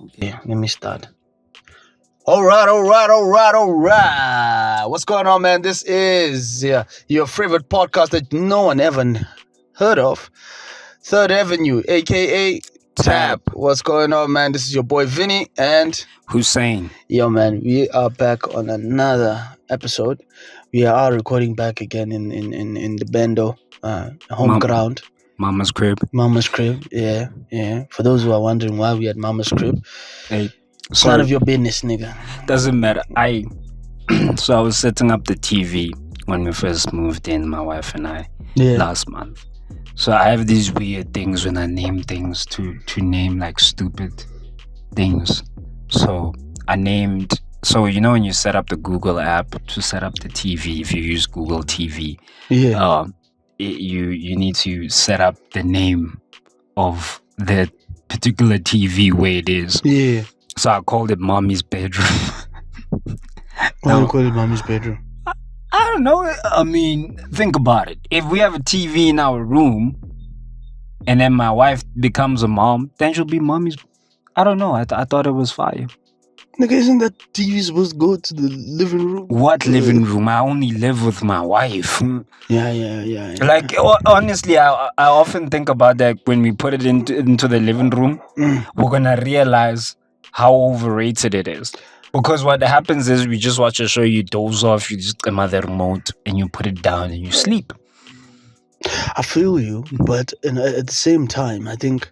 Okay, let me start. All right. What's going on, man? This is your favorite podcast that no one ever heard of. Third Avenue, aka Tap. What's going on, man? This is your boy Vinny, and Hussein. yo, man, we are back on another episode. We are recording back again in the Bendo home ground. Mama's crib. Mama's crib, yeah. For those who are wondering why we at Mama's crib, Hey, it's none of your business, nigga. Doesn't matter. So I was setting up the TV when we first moved in, my wife and I, last month. So I have these weird things when I name things to name like stupid things. So I named. So you know when you set up the Google app to set up the TV, if you use Google TV, you need to set up the name of the particular TV where it is. Yeah. So I called it Mommy's Bedroom. Why do you call it Mommy's Bedroom? I don't know. I mean, think about it. If we have a TV in our room and then my wife becomes a mom, then she'll be Mommy's. I don't know. I thought it was fire. Nigga, isn't that TV supposed to go to the living room? What living room? I only live with my wife. Yeah. Like, honestly, I often think about that when we put it into the living room. We're going to realize how overrated it is. Because what happens is we just watch a show, you doze off, you just come out the remote and you put it down and you sleep. I feel you, but at the same time, I think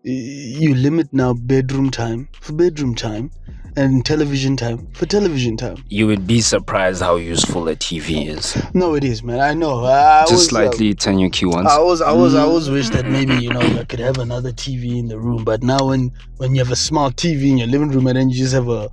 you limit now bedroom time for bedroom time and television time for television time. You would be surprised how useful a TV is. No, it is, man. I know. Just slightly turn your cue once. I always wish that maybe I could have another TV in the room. But now when you have a smart TV in your living room and then you just have a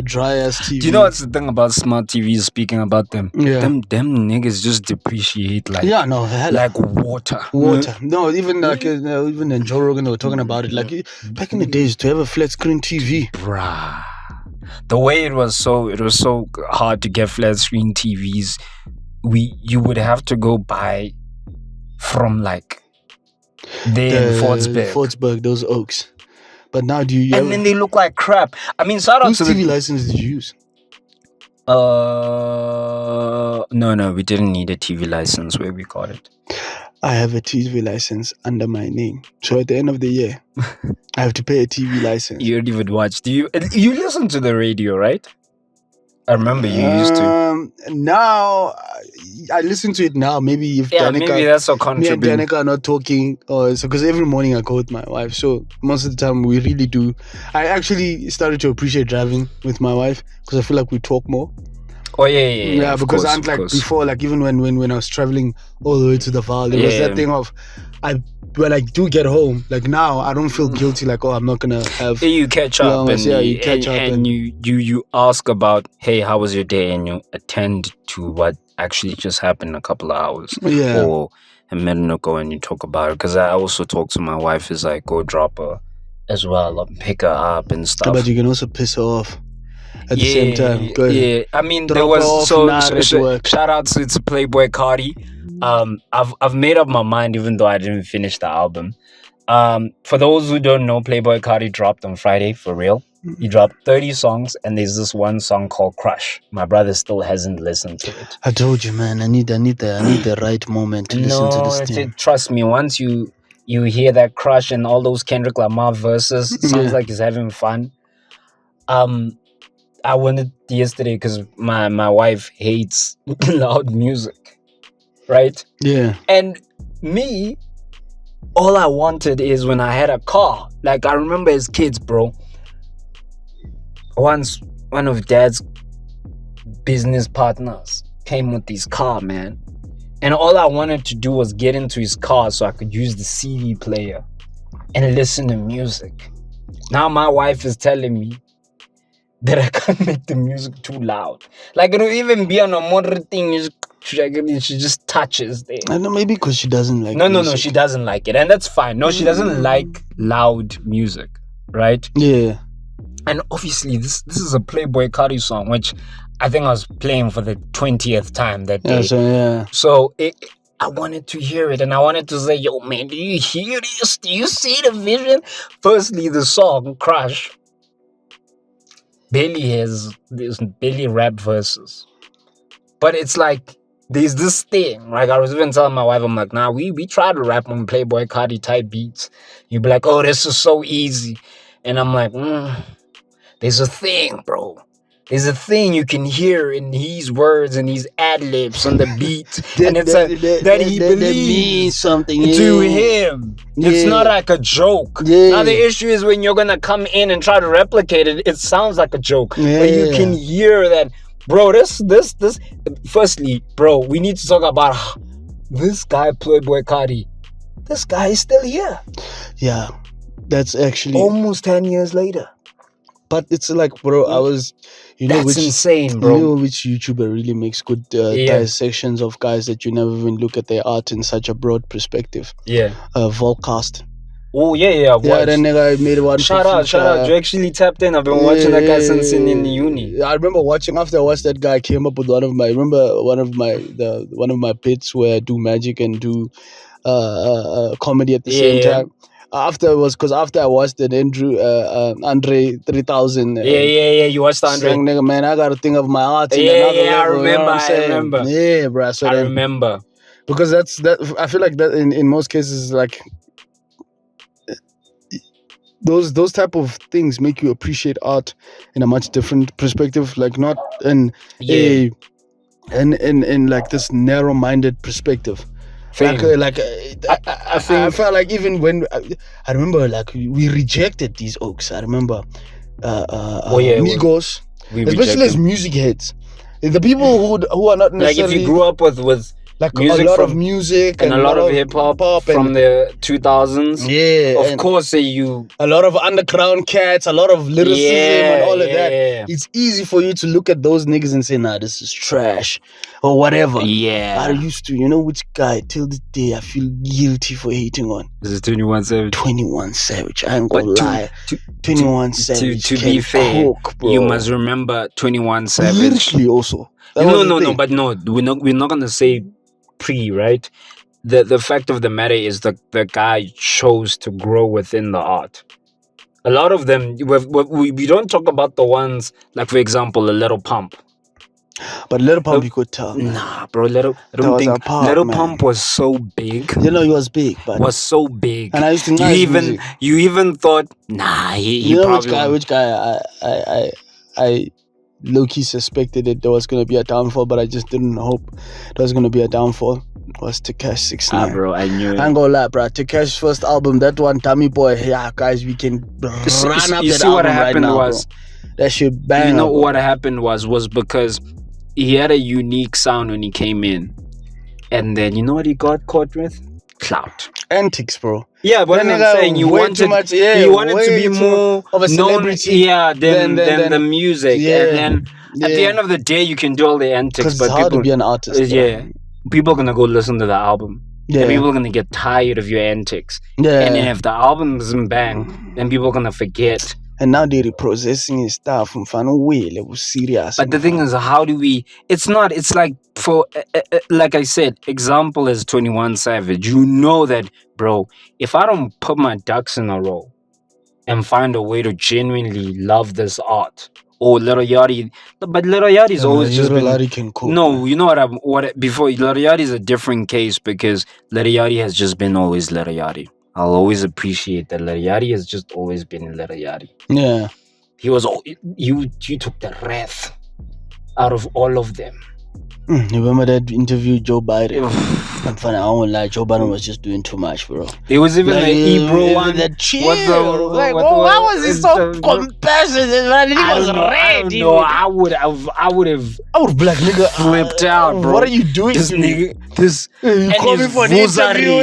dry ass TV. Do you know what's the thing about smart TVs? Speaking about them, yeah. them niggas just depreciate like like water. No, even even in Joe Rogan they were talking about it. Like back in the days, to have a flat screen TV, bruh. The way it was so hard to get flat screen TVs. You would have to go buy from like there in Fortsburg, those Oaks. But now then they look like crap. I mean, shout out to TV license did you use? No, we didn't need a TV license where we got it. I have a TV license under my name. So at the end of the year, I have to pay a TV license. You don't even watch. You listen to the radio, right? I remember you used to. Now, I listen to it now. Maybe if maybe that's a contribution. Me and Danica are not talking, because every morning I go with my wife. So most of the time we really do. I actually started to appreciate driving with my wife because I feel like we talk more. Oh yeah. Because I'm like before, like even when I was traveling all the way to the Val, there was that thing of when I do get home, like now I don't feel guilty. Like I'm not gonna have. You catch up and you ask about, hey, how was your day, and you attend to what actually just happened a couple of hours or a minute ago, and you talk about it. Because I also talk to my wife, is like go drop her as well, pick her up and stuff. But you can also piss her off. At the same time, go ahead. Yeah. I mean, there was shout out to Playboi Carti. I've made up my mind, even though I didn't finish the album. For those who don't know, Playboi Carti dropped on Friday for real. He dropped 30 songs, and there's this one song called "Crush." My brother still hasn't listened to it. I told you, man. I need the right moment to listen to this thing. Trust me. Once you hear that "Crush" and all those Kendrick Lamar verses, it sounds like he's having fun. I wanted yesterday because my wife hates loud music, right? Yeah. And me, all I wanted is when I had a car. Like I remember as kids, bro. Once one of Dad's business partners came with his car, man. And all I wanted to do was get into his car so I could use the CD player and listen to music. Now my wife is telling me that I can't make the music too loud. Like it'll even be on a moderate thing. She just touches there. I know, maybe because she doesn't like No, she doesn't like it. And that's fine. No, she doesn't like loud music. Right? Yeah. And obviously this is a Playboi Carti song, which I think I was playing for the 20th time that day. Yeah, So I wanted to hear it, and I wanted to say, yo, man, do you hear this? Do you see the vision? Firstly, the song Crush barely rap verses, but it's like there's this thing. Like I was even telling my wife, I'm like, nah, we try to rap on Playboi Carti type beats. You'd be like, oh, this is so easy, and I'm like, there's a thing, bro. There's a thing you can hear in his words and his ad libs on the beat, and it's that he believes means something to him. It's not like a joke. Now the issue is when you're gonna come in and try to replicate it, it sounds like a joke, but you can hear that, bro. This. Firstly, bro, we need to talk about this guy, Playboi Carti. This guy is still here. Yeah, that's actually almost 10 years later. But it's like, bro, I was, that's which insane, bro. You know which YouTuber really makes good dissections of guys that you never even look at their art in such a broad perspective. Yeah. Volcast. Oh yeah. Yeah, that nigga made one. Shout out! You actually tapped in. I've been watching that guy since in uni. I remember watching. After I watched that guy, I came up with one of my bits where I do magic and do comedy at the same time. After I watched the Andre 3000. You watched Andre. Nigga, man, I gotta think of my art. I remember. Yeah, bro. So I remember. Because that. I feel like that in most cases, like those type of things make you appreciate art in a much different perspective. Like not in like this narrow-minded perspective. I felt like even when I remember, like we rejected these oaks. I remember Migos, especially as music heads, the people who are not necessarily like if you grew up with like a lot of music and a lot of hip hop from the 2000s. Yeah, of course, you a lot of underground cats, a lot of lyricism and all of that. It's easy for you to look at those niggas and say, nah, this is trash or whatever. Yeah, I used to, which guy till this day I feel guilty for hating on. This is 21 Savage. 21 Savage. I ain't gonna lie. 21 Savage. To be fair, cook, bro. You must remember 21 Savage. Lyrically also. We're not gonna say right? The fact of the matter is the guy chose to grow within the art. A lot of them, we don't talk about the ones, like for example, a Little Pump. But Little Pump, you could tell. Nah, bro, Little Pump was so big. He was big, but was so big. And I used to you even thought, nah, he probably which guy I low-key suspected that there was going to be a downfall, but I just didn't hope there was going to be a downfall. Was Tekash 6ix9ine. Bro, I knew it. I ain't gonna lie, bro. Tekash's first album, that one, Dummy Boy. Yeah, guys, we can run up that album right now, bro. That shit bang. You know what happened was because he had a unique sound when he came in, and then you know what he got caught with? Clout. Antics, bro. Yeah, but I'm saying you wanted to be more of a celebrity than the music. And then at the end of the day, you can do all the antics, but it's hard to be an artist. People are gonna go listen to the album. Yeah. And people are gonna get tired of your antics. Yeah. And then if the album doesn't bang, then people are gonna forget. And now they're reprocessing his stuff from fun way, like serious. But the thing is, how do we? It's like for like I said, example is 21 Savage. You know that, bro. If I don't put my ducks in a row and find a way to genuinely love this art, or Little Yachty, but Little Yachty's always just been. Yachty can cook, no, man. You know what? Before Little Yachty's a different case because Little Yachty has just been always Little Yachty. I'll always appreciate that Little Yachty has just always been Little Yachty. Yeah. He was you took the wrath out of all of them. You remember that interview with Joe Biden? I'm funny, I won't lie, Joe Biden was just doing too much, bro. There was even like, the Ebro one. That chill. Why was he so compassionate? Man? He was ready. No, I would have black nigga flipped out, bro. What are you doing? This nigga, you call me for an interview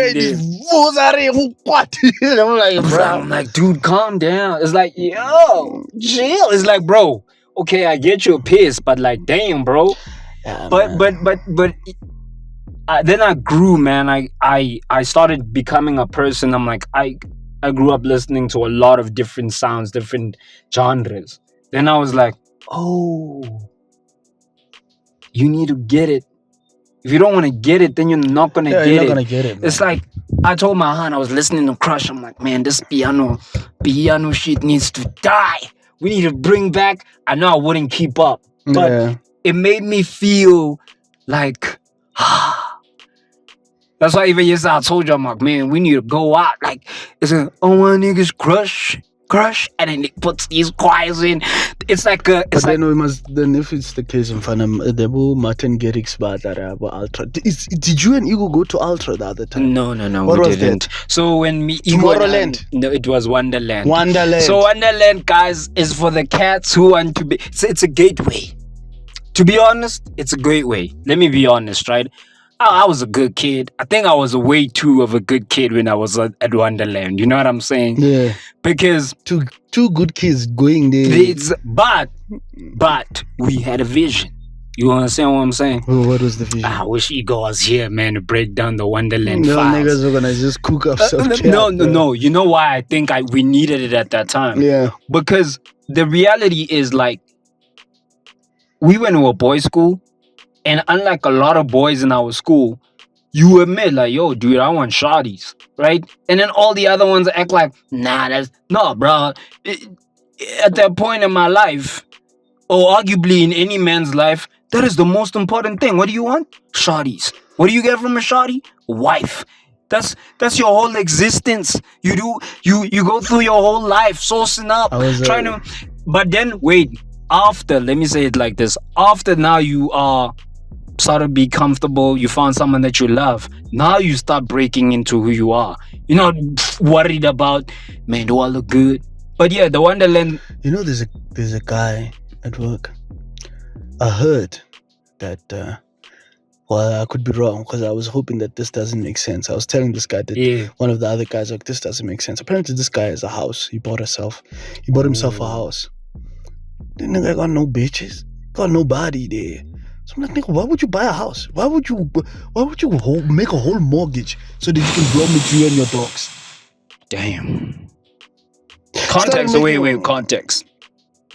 I'm like, dude, calm down. It's like, yo, chill. It's like, bro, okay, I get you're pissed, but like, damn, bro. Yeah, but then I grew, man. I started becoming a person. I'm like, I grew up listening to a lot of different sounds, different genres. Then I was like, oh, you need to get it If you don't want to get it, then you're not gonna Yeah, get you're it. not gonna get it. It's man. like I told my aunt, I was listening to Crush. I'm like, man, this piano shit needs to die. We need to bring back. I know I wouldn't keep up, but yeah. it made me feel like. That's why even yesterday I told you, I'm like, man, we need to go out. Like, it's a, oh, my niggas crush, and then it puts these choirs in. It's like a. It's But like, then we must. Then if it's the case in Fanam, the Martin Garrix bar that Ultra. Did you and Ego go to Ultra the other time? no, What we was didn't. So when me, Igor and I- Tomorrowland? no, it was Wonderland. Wonderland. So Wonderland, guys, is for the cats who want to be. It's a gateway. To be honest, it's a gateway. Let me be honest, right? I was a good kid. I think I was way too of a good kid when I was at Wonderland. You know what I'm saying? Yeah. Because Two good kids going there. but we had a vision. You understand what I'm saying? Oh, what was the vision? I wish Igor was here, man, to break down the Wonderland No files. niggas are gonna just cook up some chat, No. You know why I think we needed it at that time? Yeah. Because the reality is, like, we went to a boys' school, and unlike a lot of boys in our school, you admit, like, yo, dude, I want shawties, right? And then all the other ones act like, nah, bro. At that point in my life, or arguably in any man's life, that is the most important thing. What do you want? Shawties. What do you get from a shawty? Wife. That's your whole existence. You go through your whole life sourcing up, trying to. But then wait. After, let me say it like this. After now you are sort of be comfortable. You found someone that you love. Now you start breaking into who you are. You're not worried about, man, do I look good? But yeah, the Wonderland. You know, there's a guy at work. I heard that. Well, I could be wrong because I was hoping that this doesn't make sense. I was telling this guy that one of the other guys, like, this doesn't make sense. Apparently, this guy has a house. He bought himself a house. The nigga got no bitches, got nobody there. So I'm like, nigga, why would you buy a house? Why would you make a whole mortgage so that you can blow me to you and your dogs? Damn. Context. So wait. Context.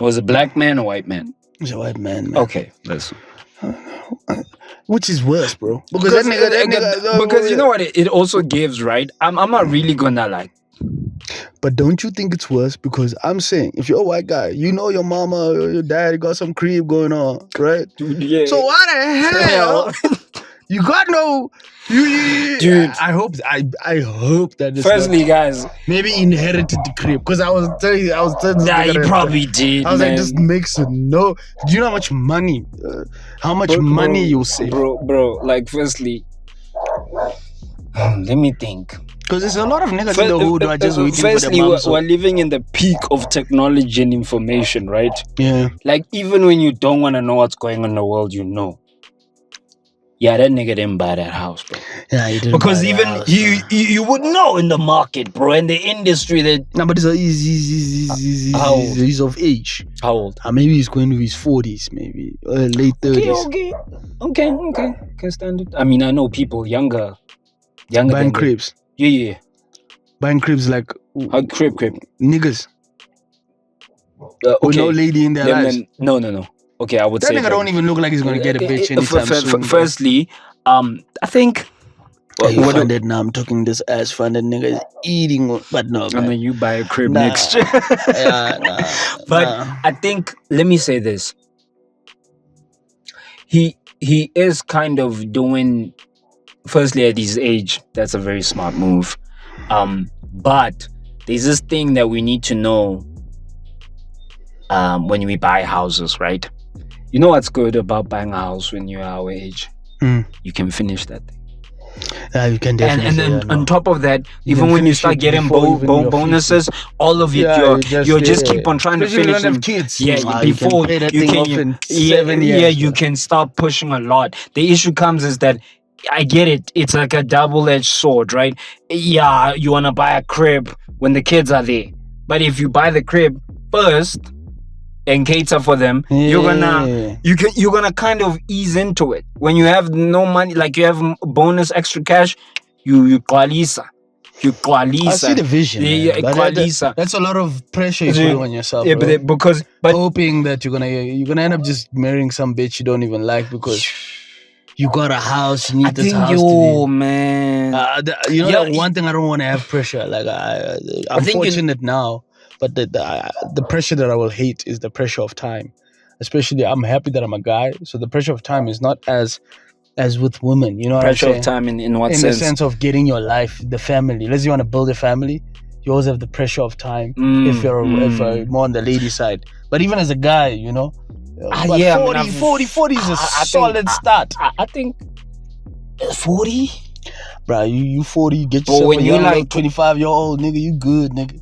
Was it a black man or white man? He's a white man. Okay, listen. Which is worse, bro? Because because you know what it also gives, right? I'm not really gonna like. But don't you think it's worse? Because I'm saying, if you're a white guy, you know your mama or your dad got some creep going on, right? Yeah. So why the hell you got no? Dude, I hope that. Firstly, guys, maybe inherited the creep. Because I was telling this nah, nigga you that- probably did. I was man. like, this makes no. Do you know how much money? Money you save, bro? Like, firstly, let me think. Because there's a lot of niggas in the hood who are just waiting Firstly, for the we're living in the peak of technology and information, right? Yeah. Like, even when you don't want to know what's going on in the world, you know. Yeah, that nigga didn't buy that house, bro. Yeah, he didn't. Because buy the even house, you would know in the market, bro, in the industry that. No, but he's of age. How old? Maybe he's going to his 40s, maybe late 30s. Okay. Can stand it. I mean, I know people younger Buying than cribs. Yeah. Buying cribs like Crib. niggas. With Okay. no lady in their lives. No. Okay, I would That say nigga don't even look like he's gonna get a bitch anytime soon. Firstly, I think. You funded now. I'm talking this ass funded nigga is eating, but no. I mean, you buy a crib Nah. next year. But nah. I think, let me say this. He is kind of doing. Firstly, at his age, that's a very smart move. But there's this thing that we need to know when we buy houses, right? You know what's good about buying a house when you're our age? You can finish that thing. Yeah, you can definitely. And then on top of that, even when you start getting bonuses, all of it, you just keep on trying to finish them. Kids. Yeah, before you can start pushing a lot. The issue comes is that I get it. It's like a double-edged sword, right? Yeah, you want to buy a crib when the kids are there. But if you buy the crib first and cater for them, you're gonna kind of ease into it. When you have no money, like you have bonus extra cash, you qualisa. I see the vision. Yeah, that's a lot of pressure you put on yourself. Yeah, bro. but hoping that you're gonna end up just marrying some bitch you don't even like because you got a house, you need I this think house to yo, be. man. You know, Yeah, that one thing I don't want to have pressure. Like I'm think fortunate now, but the pressure that I will hate is the pressure of time. Especially, I'm happy that I'm a guy, so the pressure of time is not as with women. You know what I'm pressure of saying? time in what In sense? the sense of getting your life, the family. Let's say you want to build a family, you always have the pressure of time. If you're more on the lady side, but even as a guy, you know, but yeah, I mean, 40 is a I think- solid start. I think 40. Bro, you 40, you get But yourself when a you young like- 25-year-old nigga, you good, nigga.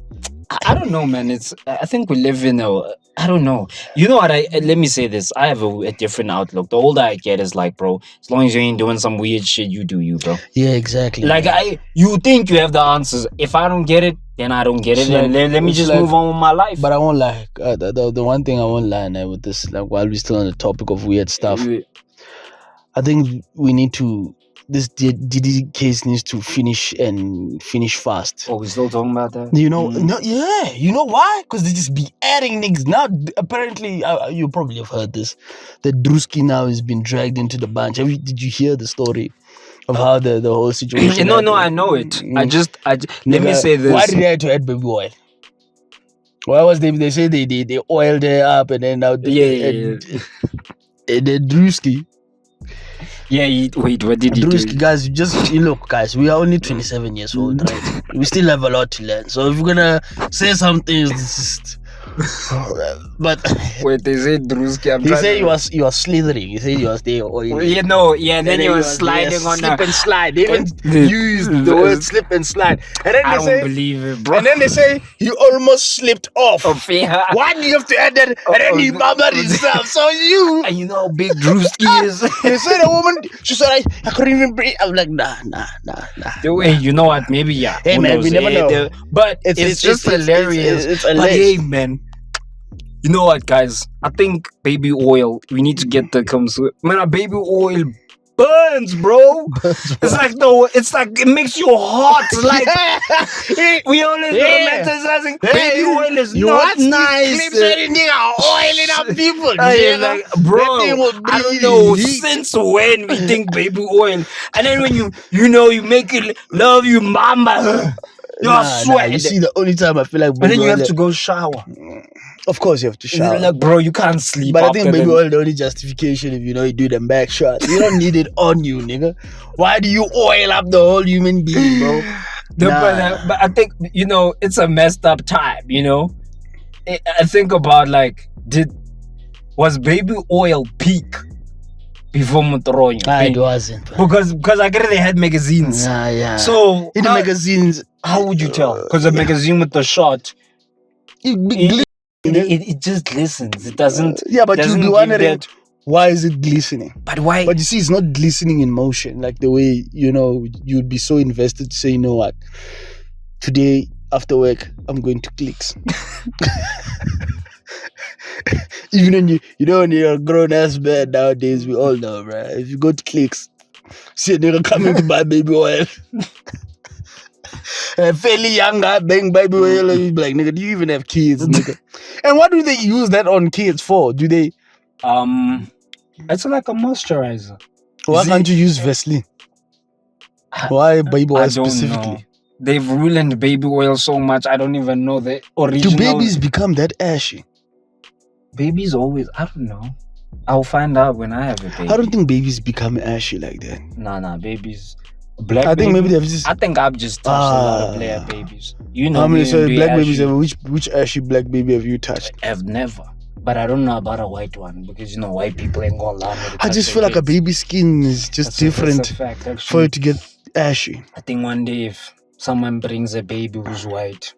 I don't know, man. I think we live in a. I don't know. You know what? Let me say this. I have a different outlook. The older I get, is like, bro, as long as you ain't doing some weird shit, you do you, bro. Yeah, exactly. Like you think you have the answers. If I don't get it, then I don't get it, It's and like- let me it's just like- move on with my life. But I won't lie. The one thing I won't lie now with this, like while we're still on the topic of weird stuff, I think we need to. This DD case needs to finish fast. Oh, we still talking about that? You know, no, yeah. You know why? Because they just be adding niggas. Now, apparently, you probably have heard this. That Drewski now has been dragged into the bunch. Did you hear the story of how the whole situation? No, happened? I know it. I just let me Nigga, say this. Why did they have to add baby oil? Why was they say they oiled her up and then now Yeah. and then Drewski. Yeah, wait, what did he Drewski, do? guys, you look, guys, we are only 27 years old, right? We still have a lot to learn. So if we're gonna say some things, but Wait, they said Drewski. he said you are slithering. He said you are staying oily. You know, yeah, then And he then was sliding on slip the. and slide. They even the- used the word slip and slide. And then I they don't say, believe it, bro. and then they say he almost slipped off. Yeah. Why do you have to add that? And then he murmured himself. So you. And you know how big Drewski is. They said a woman. She said I couldn't even breathe. I'm like nah. Hey, you know what? Maybe yeah. Hey, Who man, knows? we never know. But it's just hilarious. It's But alleged. hey, man. You know what, guys? I think baby oil. We need to get the man. A baby oil burns, bro. It's like it makes you hot. Like we always romanticizing baby oil is you not watch these nice. clips where the nigga oiling up people. Hey, you know? like, bro, That thing will I don't bleed know heat. since when we think baby oil, and then when you make it love you, mama, you're sweating, You see, the only time I feel like and baby then you oil, have to go shower. of course you have to shower. Like, bro, you can't sleep. But I think after baby then. oil the only justification if you know you do them back shots. You don't need it on you, nigga. Why do you oil up the whole human being, bro? But I think it's a messed up time. I think about like, was baby oil peak before Motoronyo? It wasn't. Because I guess they had magazines. Yeah. So in the magazines, how would you tell? Because the magazine with the shot, it just glistens. It doesn't. Yeah, but doesn't you'll be give wondering that- why is it glistening? But why? But you see, it's not glistening in motion like the way you'd be so invested to say, you know what, today after work I'm going to Clicks. Even when you're a grown ass man nowadays, we all know, right? If you go to Clicks, see a nigga coming to buy baby oil. A fairly young guy buying baby oil, and you be like, nigga, do you even have kids, nigga? And what do they use that on kids for? Do they? It's like a moisturizer. Why can't you use Vaseline? Why baby I oil don't specifically? know. They've ruined baby oil so much. I don't even know the original. Do babies become that ashy? Babies always. I don't know. I'll find out when I have a baby. I don't think babies become ashy like that. Nah, babies. Black. I think baby? maybe they've just. I think I've just touched a lot of player babies. You know, How many me and Dre black babies ashy. have? Which ashy black baby have you touched? I've never. But I don't know about a white one because white people ain't gonna allow me to I touch just their feel like a kids. baby skin is just That's different a fact, for actually. it to get ashy. I think one day if someone brings a baby who's white,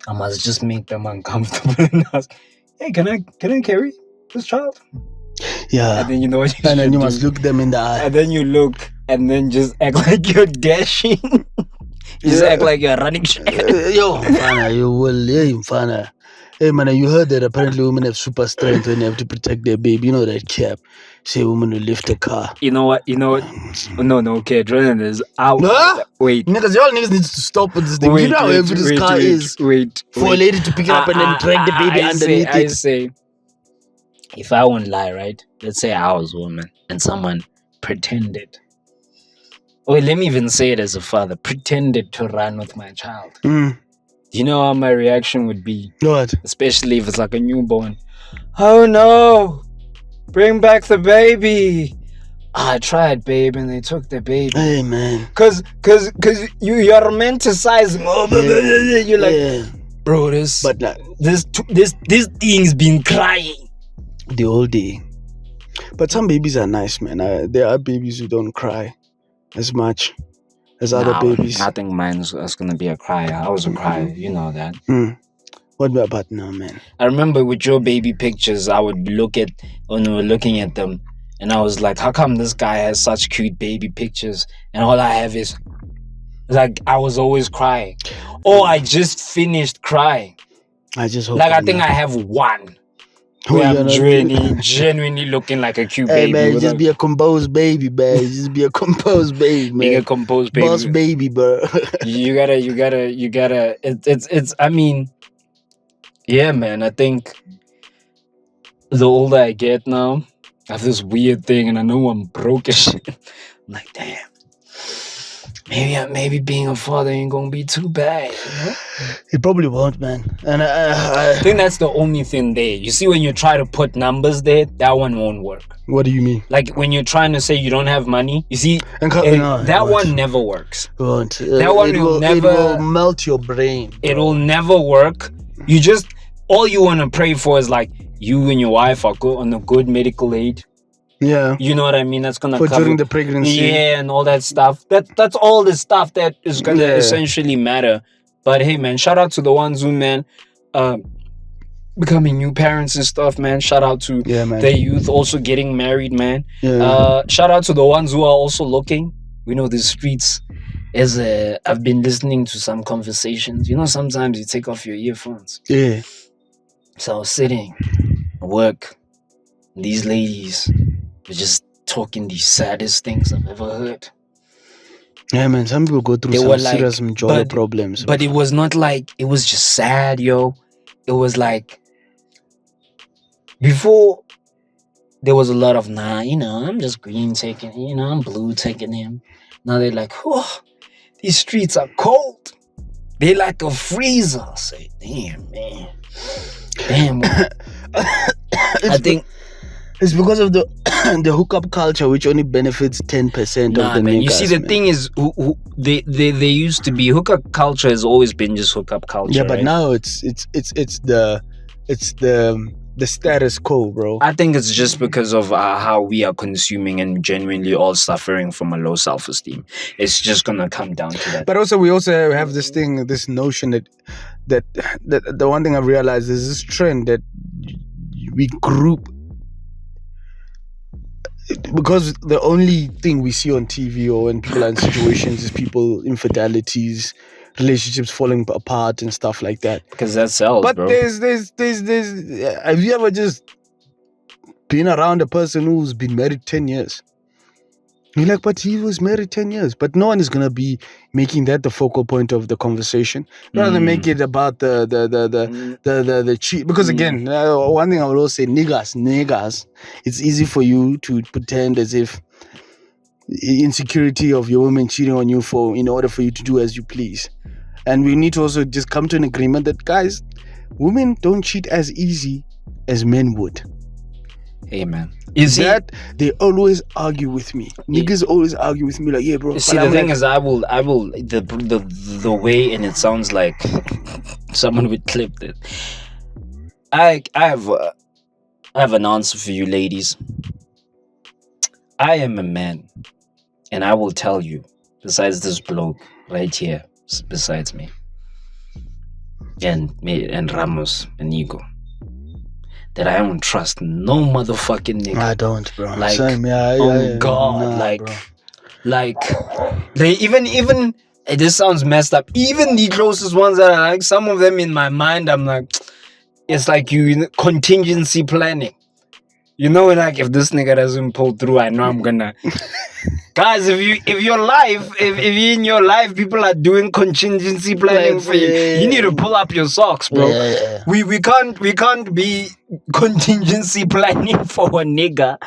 I must just make them uncomfortable and ask, "Hey, can I carry this child?" Yeah. And then you know what you And then should you do? must look them in the eye. And then you look and then just act like you're dashing. You just Yeah. act like you're running shit. Yo, Mfana, you will, yeah, Mfana. Hey, man, you heard that apparently women have super strength when they have to protect their baby. You know that cap. Say women will lift a car. You know what? No, okay, Jordan is out. Huh? Wait. Niggas, y'all niggas need to stop with this thing. You know how heavy this car is for a lady to pick it up and then drag the baby underneath I say, if I won't lie, right? Let's say I was a woman and someone pretended, or let me even say it as a father, pretended to run with my child. Mm. Do you know how my reaction would be? What? Especially if it's like a newborn. Oh no! Bring back the baby. I tried, babe, and they took the baby. Hey, man. Cause you're romanticizing. You're like, bro, this thing's been crying the whole day. But some babies are nice, man. There are babies who don't cry as much as other babies. I think mine's gonna be a crier. I was a crier, you know that. What about now, man? I remember with your baby pictures, I would look at when we were looking at them, and I was like, how come this guy has such cute baby pictures, and all I have is like I was always crying. Oh, I just finished crying. I just hope. Like I think I have one. Where I'm genuinely looking like a cute baby. Hey man, just be a composed baby, man. Just be a composed baby, man. Be a composed baby. Boss baby, bro. you gotta. It's. I mean, yeah, man. I think the older I get now, I have this weird thing, and I know I'm broke as shit. I'm like, damn. Maybe being a father ain't gonna be too bad, you know? It probably won't, man. And I think that's the only thing there. You see, when you try to put numbers there, that one won't work. What do you mean? Like when you're trying to say you don't have money, you see, that one never works. It won't. That one will never. It will melt your brain. Bro. It will never work. You just all you want to pray for is like you and your wife are on a good medical aid. Yeah, you know what I mean. That's gonna for cover during the pregnancy. Yeah, and all that stuff. That's all the stuff that is gonna essentially matter. But hey, man, shout out to the ones who, man, becoming new parents and stuff, man. Shout out to the youth also getting married, man. Yeah. Shout out to the ones who are also looking. We know the streets. As I've been listening to some conversations. You know, sometimes you take off your earphones. Yeah. So I was sitting at work. These ladies. We're just talking the saddest things I've ever heard. Yeah, man. Some people go through some serious joy problems. But it was not like, it was just sad, yo. It was like, before, there was a lot of, I'm just green taking him, I'm blue taking him. Now they're like, oh, these streets are cold. They're like a freezer. I say, damn, man. Damn. I think... It's because of the hookup culture, which only benefits 10% of the niggas. You see, the thing is, they used to be hookup culture has always been just hookup culture. Yeah, but now it's the status quo, bro. I think it's just because of how we are consuming and genuinely all suffering from a low self-esteem. It's just gonna come down to that. But also, we also have this thing, this notion that the one thing I've realized is this trend that we group. Because the only thing we see on TV or when people are in situations is people infidelities, relationships falling apart and stuff like that. Because that sells, but bro. There's have you ever just been around a person who's been married 10 years? You're like, but he was married 10 years. But no one is going to be making that the focal point of the conversation. Rather than make it about the cheat. Because again, one thing I will always say, niggas. It's easy for you to pretend as if insecurity of your woman cheating on you in order for you to do as you please. And we need to also just come to an agreement that, guys, women don't cheat as easy as men would. Hey, man. They always argue with me. Niggas always argue with me like, yeah, bro. You see, the thing is, I will the way, and it sounds like someone would clip it. I have an answer for you, ladies. I am a man, and I will tell you, besides this bloke right here, besides me, and Ramos and Ego, that I don't trust no motherfucking nigga. I don't, bro. Like, same, God, bro. Like, they even. This sounds messed up. Even the closest ones that I like, some of them in my mind, I'm like, it's like contingency planning. You know, like if this nigga doesn't pull through, I know I'm gonna. Guys, if you're in your life, people are doing contingency planning for you. You need to pull up your socks, bro. We can't be contingency planning for a nigga.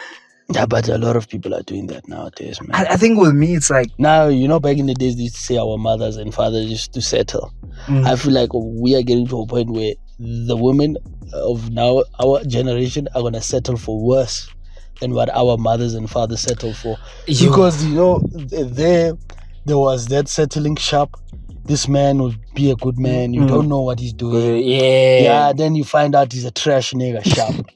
Yeah, but a lot of people are doing that nowadays, man. I think with me, it's like Now, back in the days, they used to say our mothers and fathers used to settle. I feel like we are getting to a point where the women of now, our generation, are going to settle for worse than what our mothers and fathers settle for. Because, there was that settling sharp. This man will be a good man. You don't know what he's doing. Yeah, then you find out he's a trash nigga sharp.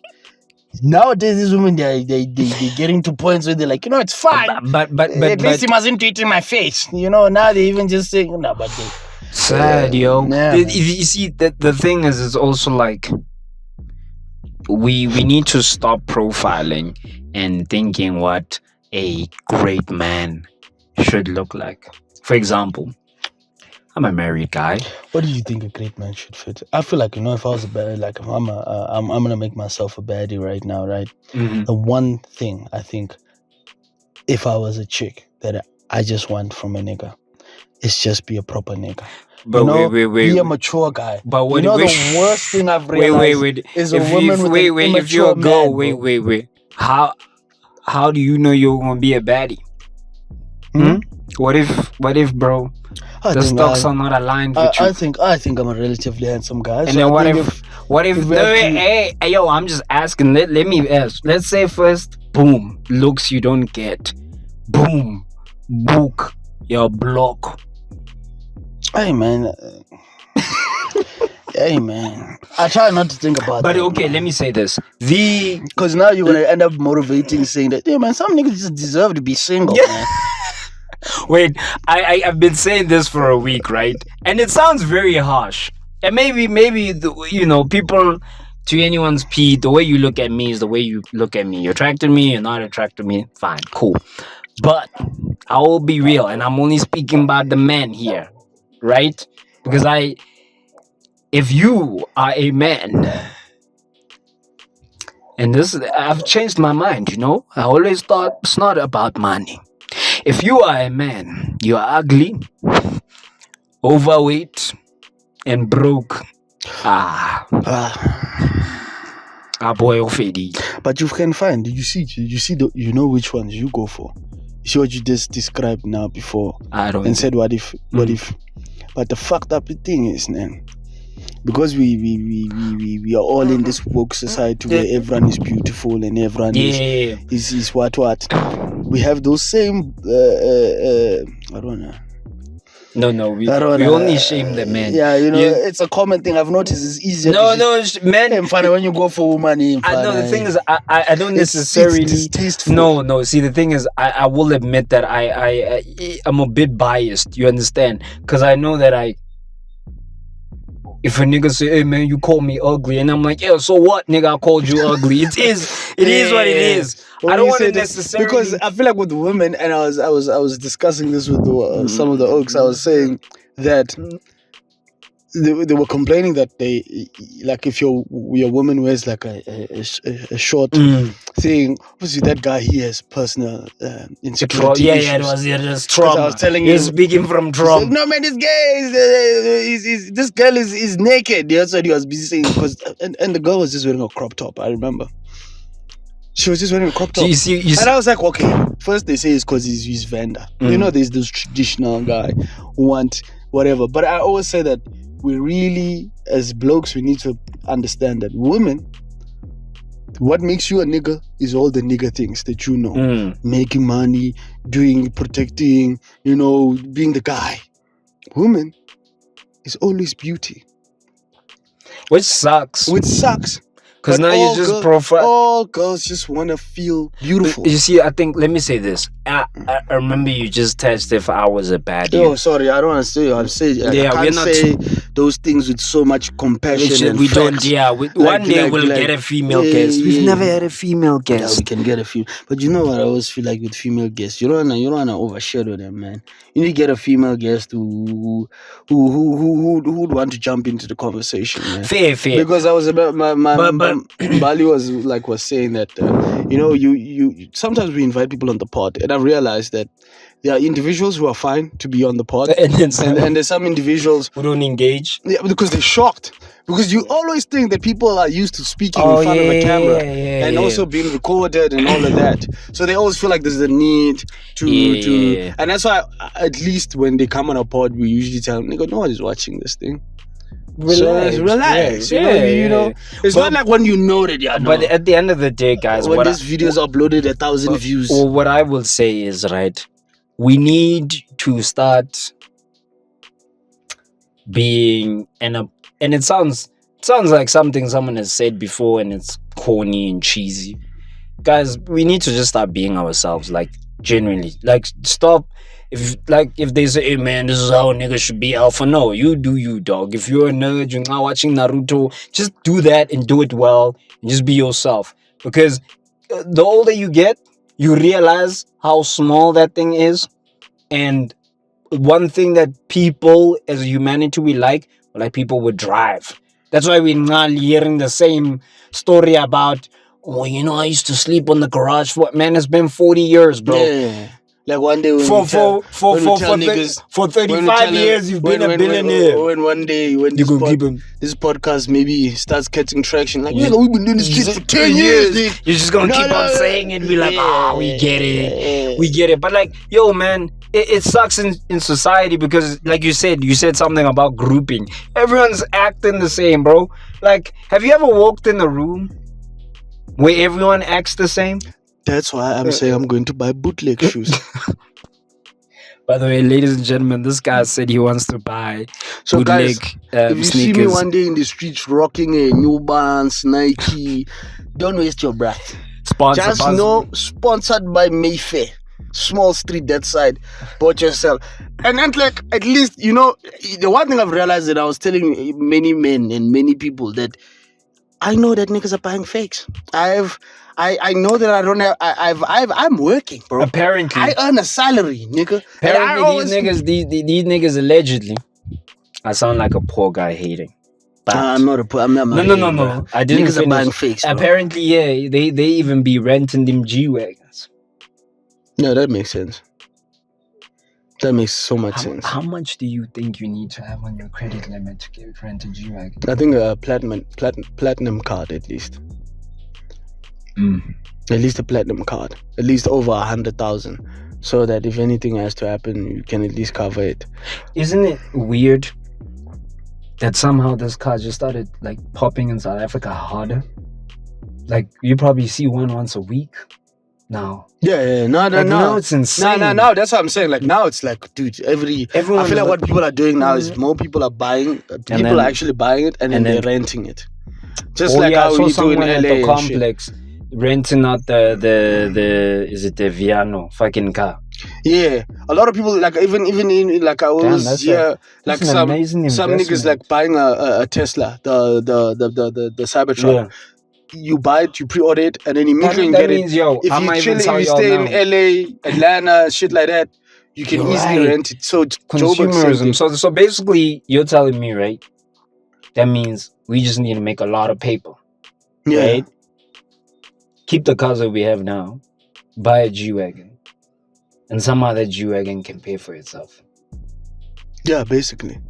Nowadays, these women, they're getting to points where they're like, it's fine. but at least he mustn't do it in my face. Now they even just say, no, but they... Sad, yo. Yeah, you see, the thing is, it's also like we need to stop profiling and thinking what a great man should look like. For example, I'm a married guy. What do you think a great man should fit? I feel like, if I was a baddie, like if I'm gonna make myself a baddie right now, right? Mm-hmm. The one thing I think, if I was a chick, that I just want from a nigga, is just be a proper nigga. But wait. Be a mature guy. But what the worst thing I've realized is a woman with an immature if you're a girl, man, wait. How do you know you're gonna be a baddie? What if, bro? The stocks are not aligned with you. I think I'm a relatively handsome guy. And then what if hey, yo, I'm just asking. Let me ask. Let's say first, boom, looks you don't get. Boom, book your block. Hey man. Hey man. I try not to think about that. But okay, let me say this. Because now you're gonna end up motivating, saying that, yeah man, some niggas just deserve to be single, man. Wait, I've been saying this for a week, right? And it sounds very harsh. And maybe people, to anyone's pee, the way you look at me is the way you look at me. You're attracted to me, you're not attracted to me, fine, cool. But I will be real, and I'm only speaking about the man here, right? Because if you are a man, and I've changed my mind, I always thought it's not about money. If you are a man, you are ugly, overweight, and broke. Boy, Ofedi. But you can find. You see which ones you go for. You see what you just described now before. I don't. And said, what if? But the fucked up thing is, man, because we are all in this woke society where everyone is beautiful and everyone is what. We have those same I don't know. No, we only shame the men. Yeah, it's a common thing. I've noticed it's easier. Men. When you go for woman, I know the thing is, I don't necessarily. It's distasteful. No. See, the thing is, I will admit that I'm a bit biased. You understand? Because I know that if a nigga say, hey man, you call me ugly, and I'm like, yeah, so what, nigga, I called you ugly. It is what it is. I don't want to necessarily, because I feel like with women, and I was discussing this with some of the oaks. I was saying that they were complaining that they, like, if your woman wears like a short thing, obviously that guy, he has personal insecurity issues. It was trauma. I was telling You're speaking from trauma. No man, this guy this girl is naked. That's what he was busy saying. And the girl was just wearing a crop top. I remember. She was just wearing a crop top. You see, and I was like, okay. First they say it's because he's vendor. There's those traditional guy who want whatever. But I always say that we really, as blokes, we need to understand that women, what makes you a nigga is all the nigga things that you know. Making money, protecting, being the guy. Women is always beauty. Which sucks. Because now you just profile. All girls just want to feel beautiful. You see, I think, let me say this. I remember you just touched if I was a baddie. Oh, sorry, I don't want to say. I can't say those things with so much compassion. We don't. Yeah, one day we'll get a female guest. We've never had a female guest. Yeah, we can get a female. But you know what? I always feel like with female guests, you don't wanna overshadow them, man. You need to get a female guest who would want to jump into the conversation, man. Fair. Because I was about Bali was saying that you sometimes we invite people on the pod, and I realized that there are individuals who are fine to be on the pod, and there's some individuals who don't engage. Yeah, because they're shocked. Because you always think that people are used to speaking in front of a camera and also being recorded and all of that. So they always feel like there's a need to and that's why at least when they come on a pod, we usually tell them, nigga, no one is watching this thing. Relax. You know. It's not like when you know that you're But at the end of the day, guys, when this video is uploaded 1,000 views. Or what I will say is, right, we need to start being and it sounds like something someone has said before and it's corny and cheesy. Guys, we need to just start being ourselves, like genuinely. Like stop if they say, hey man, this is how a nigga should be alpha. No, you do you, dog. If you're a nerd, you're not watching Naruto, just do that and do it well and just be yourself. Because the older you get, you realize how small that thing is. And one thing that people as humanity we like people with drive. That's why we're not hearing the same story about, oh, you know, I used to sleep on the garage floor. Man, it's been 40 years, bro. Yeah. Like one day for 35 years you've been a billionaire. When one day when this podcast maybe starts catching traction, like nigga, we've been doing this shit for 10 years. You're just gonna keep on saying it, be like, we get it. But like, yo, man, it sucks in society because, like you said something about grouping. Everyone's acting the same, bro. Like, have you ever walked in a room where everyone acts the same? That's why I'm saying I'm going to buy bootleg shoes. By the way, ladies and gentlemen, this guy said he wants to buy bootleg guys, if you sneakers. See me one day in the streets rocking a New Balance, Nike, don't waste your breath. Sponsored by Mayfair. Small street that side. Bought yourself. And then, like, at least, you know, the one thing I've realized that I was telling many men and many people that I know that niggas are buying fakes. I know that I don't have. I'm working, bro. Apparently, I earn a salary, nigga. Apparently, these niggas allegedly. I sound like a poor guy hating. I'm not a poor. I'm not. No. I didn't. Niggas are buying fakes. Bro. Apparently, yeah, they even be renting them G-wagons. No, that makes sense. That makes so much sense. How much do you think you need to have on your credit limit to rent a G-wagon? I think a platinum card at least. At least a platinum card. At least over 100,000. So that if anything has to happen, you can at least cover it. Isn't it weird that somehow this card just started like popping in South Africa harder? Like you probably see one once a week now. Yeah. No. Now it's insane. No. That's what I'm saying. Like now it's like, dude, everyone. I feel like what people are doing now is more people are buying. People are actually buying it and then they're renting it. Just like how we do in LA at the complex. Renting out the is it the Viano fucking car? Yeah, a lot of people like even in like I was like some niggas like buying a Tesla, the Cybertruck. Yeah. You buy it, you pre-order it, and then immediately get it. If you stay in LA, Atlanta, shit like that, you can easily rent it. So consumerism. So basically, you're telling me, right? That means we just need to make a lot of paper. Yeah. Right? Keep the cars that we have now, buy a G-Wagon, and somehow that G-Wagon can pay for itself. Yeah, basically.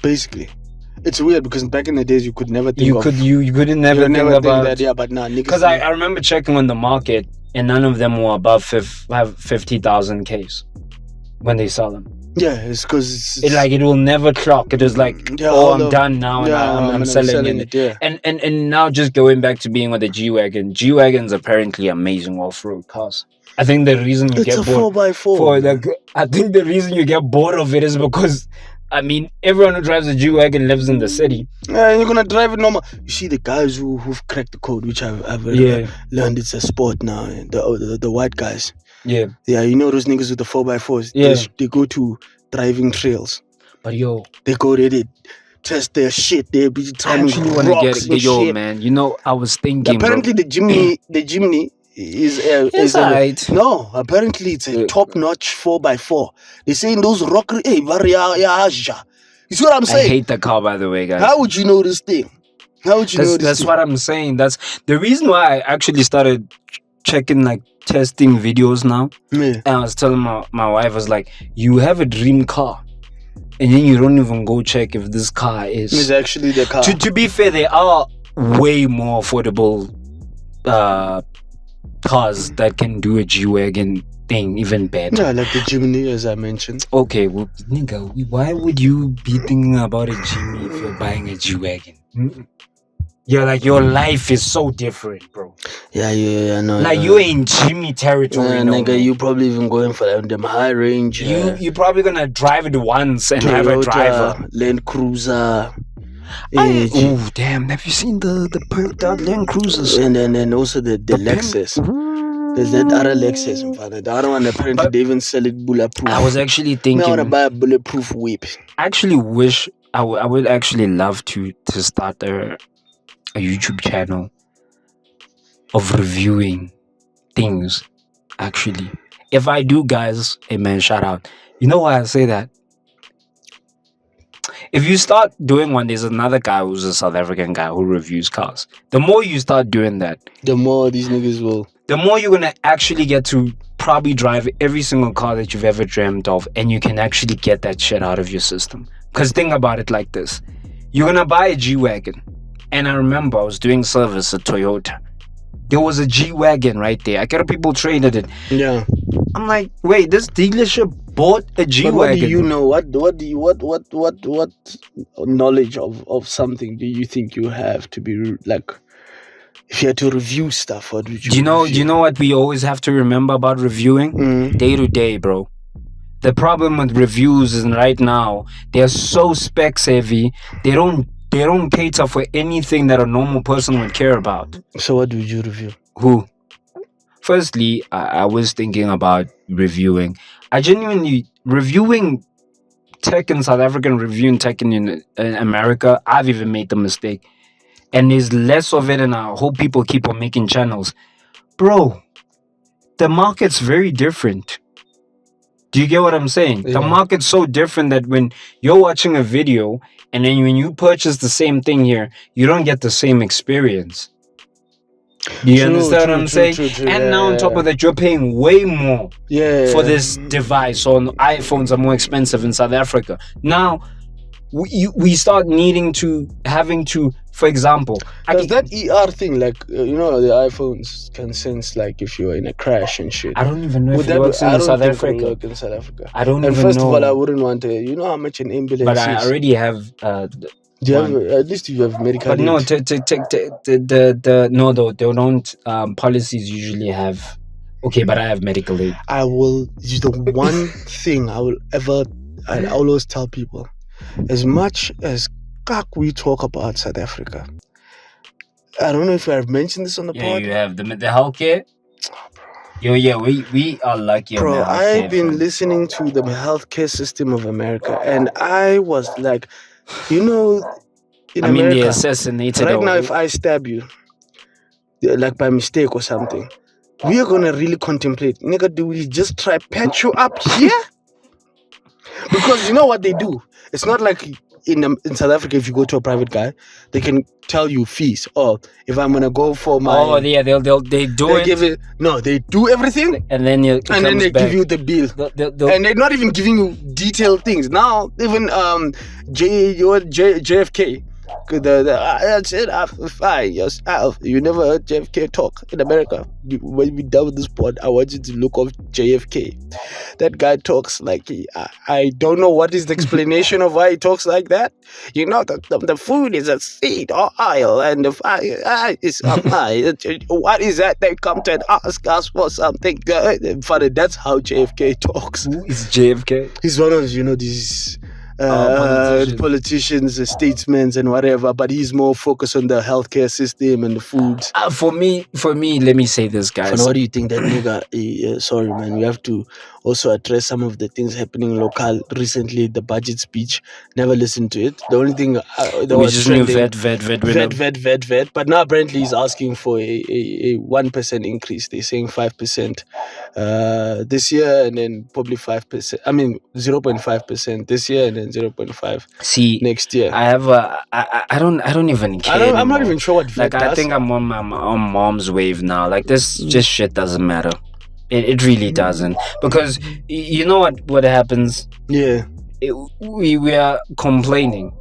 It's weird because back in the days you could never think you couldn't never think about that. Yeah, but now niggas. Because I remember checking on the market and none of them were above 50,000 Ks when they sell them. Yeah, it's because it will never clock. It is like, I'm done now and I'm selling it. Yeah. And now just going back to being with the G-Wagon. G-Wagon's apparently amazing off-road cars. I think the reason you get bored 4x4. I think the reason you get bored of it is because I mean everyone who drives a G-Wagon lives in the city. Yeah, you're gonna drive it normal. You see the guys who've cracked the code, which I've learned it's a sport now. The white guys. Yeah, you know those niggas with the 4x4s. Yeah, they go to driving trails. But yo, they go there, they test their shit. They be trying to want to get it. Yo, man, you know I was thinking. Apparently, the Jimny is right. No, apparently it's a top-notch 4x4. They saying those rockery. Hey, you see what I'm saying? I hate the car, by the way, guys. How would you know this thing? That's what I'm saying. That's the reason why I actually started checking like testing videos now. Yeah. And I was telling my wife, I was like, you have a dream car. and then you don't even go check if this car is It's actually the car. To be fair, there are way more affordable cars that can do a G-Wagon thing even better. Yeah, like the Jimny, as I mentioned. Okay, well, nigga, why would you be thinking about a Jimmy if you're buying a G-Wagon? Yeah, like your life is so different, bro. Yeah, no. Like you're in Jimmy territory. Nigga, you probably even going for them high range. You're probably gonna drive it once and have a driver. Land Cruiser. Oh damn! Have you seen the perked out Land Cruisers? And then also the Lexus. There's that other Lexus, in fact. The other one apparently they even sell it bulletproof. I was actually thinking. I want to buy a bulletproof whip. I actually wish I would actually love to start a YouTube channel of reviewing things. Actually, if I do, guys, hey man, shout out. You know why I say that? If you start doing one, there's another guy who's a South African guy who reviews cars. The more you start doing that, the more these niggas will. The more you're gonna actually get to probably drive every single car that you've ever dreamt of, and you can actually get that shit out of your system. Because think about it like this: you're gonna buy a G-Wagon, and I remember I was doing service at Toyota. There was a G-Wagon right there. I got people traded it. Yeah. I'm like, wait, this dealership bought a G-Wagon. But what do you know? What knowledge of something do you think you have to be like? If you had to review stuff, what would you do you know what we always have to remember about reviewing? Day to day, bro. The problem with reviews is right now they're so specs heavy. They don't cater for anything that a normal person would care about. So what would you review? Who? Firstly, I was thinking about reviewing. I genuinely reviewing tech in South Africa and reviewing tech in America. I've even made the mistake. And there's less of it, and I hope people keep on making channels. Bro, the market's very different. Do you get what I'm saying? Yeah. The market's so different that when you're watching a video, and then when you purchase the same thing here, you don't get the same experience. Do you understand what I'm saying? True, and now on top of that, you're paying way more for this device. So iPhones are more expensive in South Africa. Now, we start having to, for example, does that ER thing, like the iPhones can sense like if you're in a crash and shit. I don't even know if it works in South Africa. I don't even know. And first of all, I wouldn't want to. You know how much an ambulance but is. I already have. Do you have at least you have medical? But no, no, they don't. Policies usually have. Okay, but I have medical aid. I will. The one thing I always tell people. As much as we talk about South Africa, I don't know if I've mentioned this on the pod. Yeah, you have the healthcare. Oh, bro. Yo, we are lucky. Bro, I've been listening to the healthcare system of America, and I was like, in America, they assassinated. Right now, if I stab you, like by mistake or something, we are gonna really contemplate. Nigga, do we just try patch you up here? Because you know what they do. It's not like in South Africa, if you go to a private guy, they can tell you fees. Or if I'm gonna go for my they give it. No, they do everything, and then they give you the bill, and they're not even giving you detailed things. Now even JFK. That's it. Fine. Yes. You never heard JFK talk in America. When we done with this pod, I want you to look up JFK. That guy talks like I don't know what is the explanation of why he talks like that. The food is a seed or oil, and the fire is a fire. What is that? They come to ask us for something good. Funny, that's how JFK talks. Who is JFK? He's one of these. Politicians, statesmen, and whatever, but he's more focused on the healthcare system and the food. For me, let me say this, guys. What do you think that nigga? Sorry, man, we have to also address some of the things happening local. Recently, the budget speech. Never listened to it. The only thing we just knew vet. But now apparently he's asking for a 1% increase. They're saying 5% this year, and then probably 5%. I mean 0.5% this year, and then 0.5 next year. I have I don't even care. I'm not even sure what vet does. I think I'm on mom's wave now. Like this just shit doesn't matter. It really doesn't, because you know what happens. Yeah. we are complaining.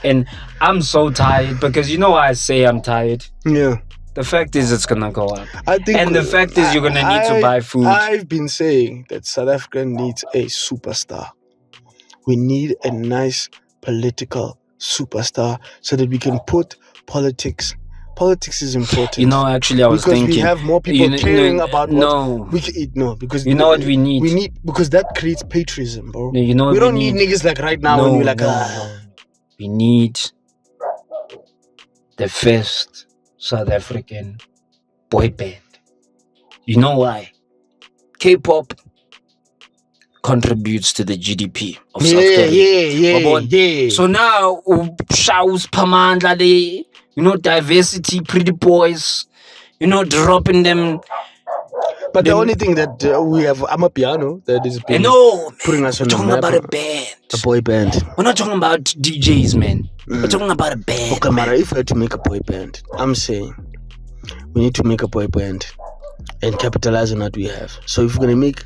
And I'm so tired because you know why I say I'm tired? Yeah. The fact is it's gonna go up. I think, And the fact is you're gonna need to buy food. I've been saying that South Africa needs a superstar. We need a nice political superstar so that we can put politics. Politics is important. You know, actually, I was because thinking we have more people caring about no. what we can eat. No, because you know what we need. We need because that creates patriotism, bro. You know what we don't need niggas like right now when we're like, We need the first South African boy band. You know why? K-pop contributes to the GDP of South Korea. Yeah. So now, Shaus Pamandla, diversity, pretty boys, dropping them. But the only thing that we have, I'm a piano that is putting us on the map. We're talking about a band. A boy band. We're not talking about DJs, man. We're talking about a band. Okay, Mara, if we had to make a boy band, I'm saying we need to make a boy band and capitalize on what we have. So if we're going to make,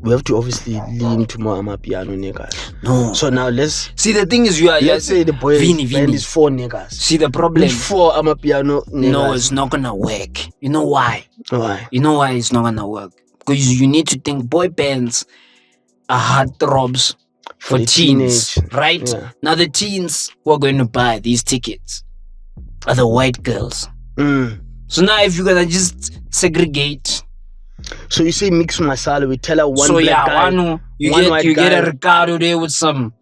we have to obviously lean to more Amapiano niggas. No. So now let's see. The thing is, let's say the boy band is 4 niggas. See the problem. With 4 Amapiano niggas. No, it's not gonna work. You know why? Why? You know why it's not gonna work? Because you need to think boy bands are heartthrobs for teens, right? Yeah. Now the teens who are going to buy these tickets are the white girls. So now if you're gonna just segregate. So you say mix masala, we tell her one so black guy, you get a Ricardo there with some,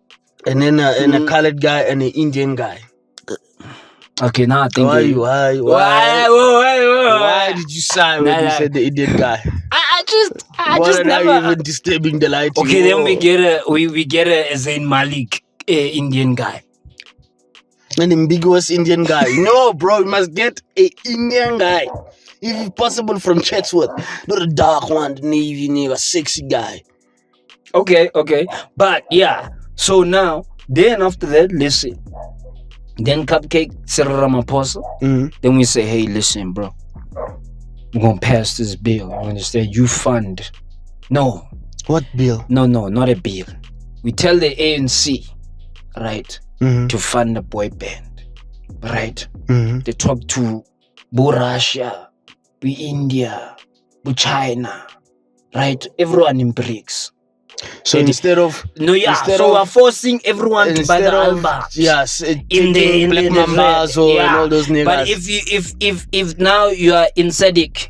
and then a colored guy and an Indian guy. Okay, now I think why did you sign when you said the Indian guy? I just never even disturbing the light. Okay, then we get a Zayn Malik Indian guy. An ambiguous Indian guy. No, bro, you must get a Indian guy. If possible from Chatsworth. Not a dark one, navy nigga, sexy guy. Okay. But yeah. So now, then after that, listen. Then Cupcake, Cyril Ramaphosa. Then we say, hey, listen, bro. We're gonna pass this bill. You understand? You fund. No. What bill? No, not a bill. We tell the ANC, right, to fund the boy band. Right? They talk to Russia. Be India, be China, right? Everyone in BRICS. So instead of we're forcing everyone to buy the album. Yes, in the Black Mambazo and all those niggas. But if now you are in SADC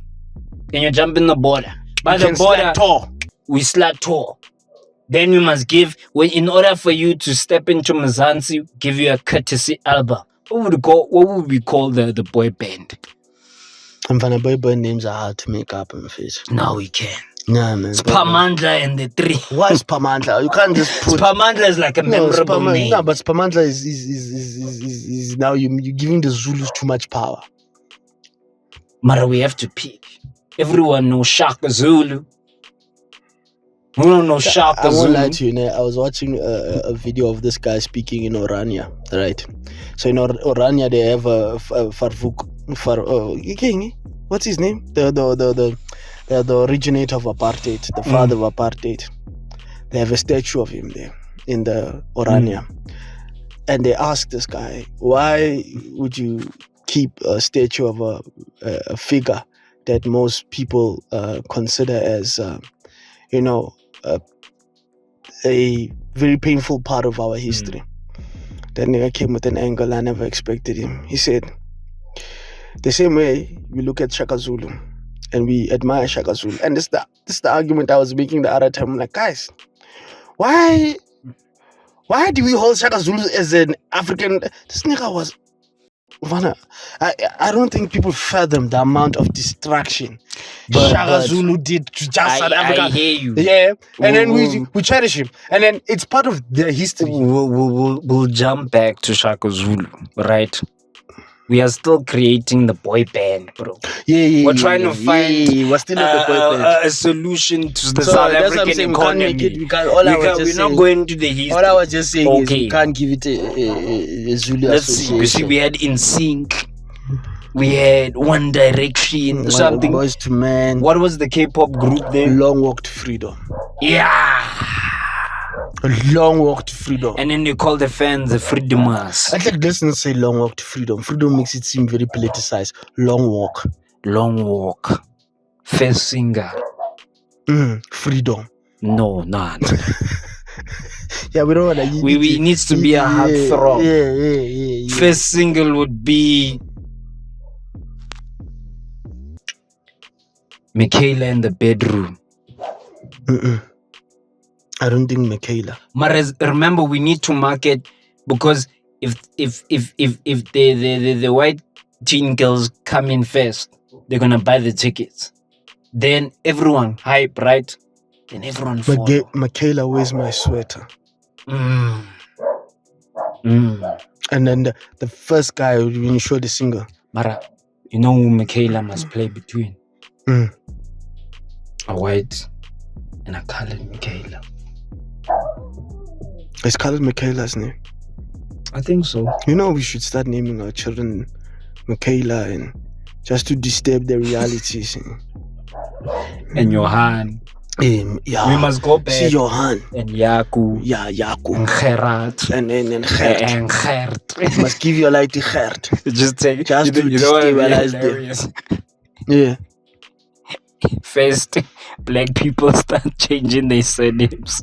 and you jump in the border, by the border we slat tour. Then we must give. In order for you to step into Mzansi, give you a courtesy album. What would we call the boy band? And Vanna boy band names are hard to make up in face. No, we can. Nah, man. Spamandla and the 3. Why Spamandla? You can't just put. Spamandla is like a memorable name. No, but Spamandla is now you're giving the Zulus too much power. Mara, we have to pick. Everyone knows Shaka Zulu. We don't know Shaka Zulu. I won't lie to you, I was watching a video of this guy speaking in Orania, right? So in Orania they have a Farvuk. What's his name? The originator of apartheid, the father of apartheid. They have a statue of him there in the Orania. And they asked this guy, why would you keep a statue of a figure that most people consider as, a very painful part of our history? That nigga came with an angle I never expected him. He said, the same way we look at Shaka Zulu and we admire Shaka Zulu. And this is the argument I was making the other time. I'm like, guys, why do we hold Shaka Zulu as an African? This nigga was... I don't think people fathom the amount of distraction Shaka Zulu did to just South Africa. I hear you. Yeah. And then we cherish him. And then it's part of their history. We'll jump back to Shaka Zulu, right? We are still creating the boy band, bro. We're trying to find we're still at the boy band. a solution to the South African economy. We're not going to the history. All I was just saying is we can't give it a Zulu Let's see. You see, we had NSYNC. We had One Direction. Something. Boys to Men. What was the K-pop group there? Long Walk to Freedom. Yeah. A long walk to freedom. And then they call the fans the freedomers. I think let's not say long walk to freedom. Freedom makes it seem very politicized. Long walk. Long walk. First singer. Freedom. No, none. Yeah, we don't want to. We needs to be a hard throb. Yeah. First single would be Michaela in the bedroom. I don't think Michaela. But remember, we need to market, because if the white teen girls come in first, they're gonna buy the tickets. Then everyone hype, right? Then everyone follow. Michaela, where's my sweater? And then the first guy, when you show the singer. Mara, you know who Michaela must play between? A white and a colored Michaela. Is colored Michaela's name? I think so. You know, we should start naming our children Michaela, and just to disturb the realities. And Johan. Yeah. We must go back. See Johan. And Yaku. Yeah, Yaku. And Gerard. And Gert. And Gert. Must give you like the Gert. Just take. Just to destabilize them. Yeah. First, black people start changing their surnames,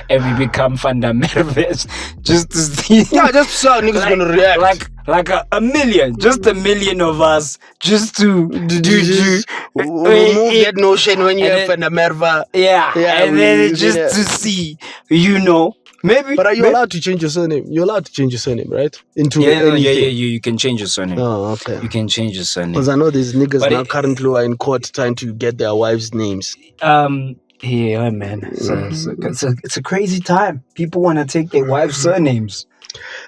and we become fundamentalist just to see. Yeah, just so niggas gonna react. Like a million, just a million of us, just to remove that notion when you have fundamental. Yeah, and then just to see, maybe. But are you allowed to change your surname? You're allowed to change your surname, right? Into anything. You can change your surname. Oh, okay. You can change your surname. Because I know these niggas now currently are in court trying to get their wives' names. Yeah, man. It's a crazy time. People want to take their wives' surnames.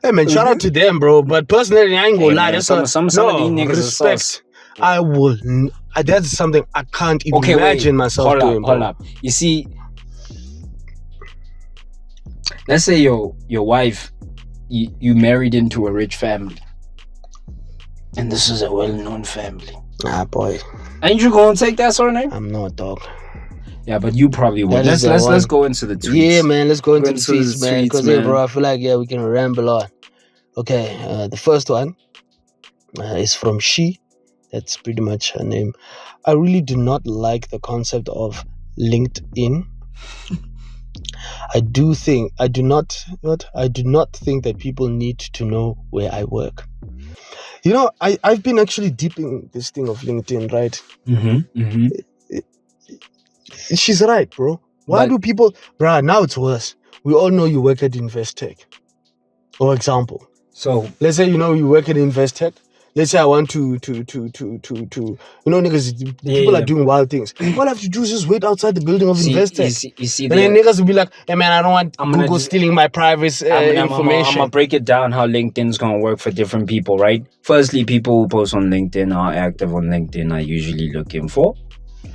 Hey, man, shout out to them, bro. But personally, I ain't gonna lie. Some of these niggas respect. I will. That's something I can't imagine myself doing. Hold up. You see, let's say your wife, you married into a rich family, and this is a well-known family. Ah, boy. Ain't you gonna take that surname? I'm not, dog. Yeah, but you probably would. Let's go into the tweets. Yeah, man, let's go into the tweets, man. Because, bro, I feel like, we can ramble on. Okay, the first one is from She. That's pretty much her name. I really do not like the concept of LinkedIn. I do not think that people need to know where I work. I've been actually deep in this thing of LinkedIn, right? She's right, bro. Why do people... Bruh, now it's worse. We all know you work at Investec. For example. So, let's say, you work at Investec. Let's say I want to niggas, people are doing wild things. All I have to do is just wait outside the building of Investec. You see, and then niggas will be like, hey man, I don't want Google stealing my private information. I'm gonna break it down how LinkedIn's gonna work for different people, right? Firstly, people who post on LinkedIn are active on LinkedIn are usually looking for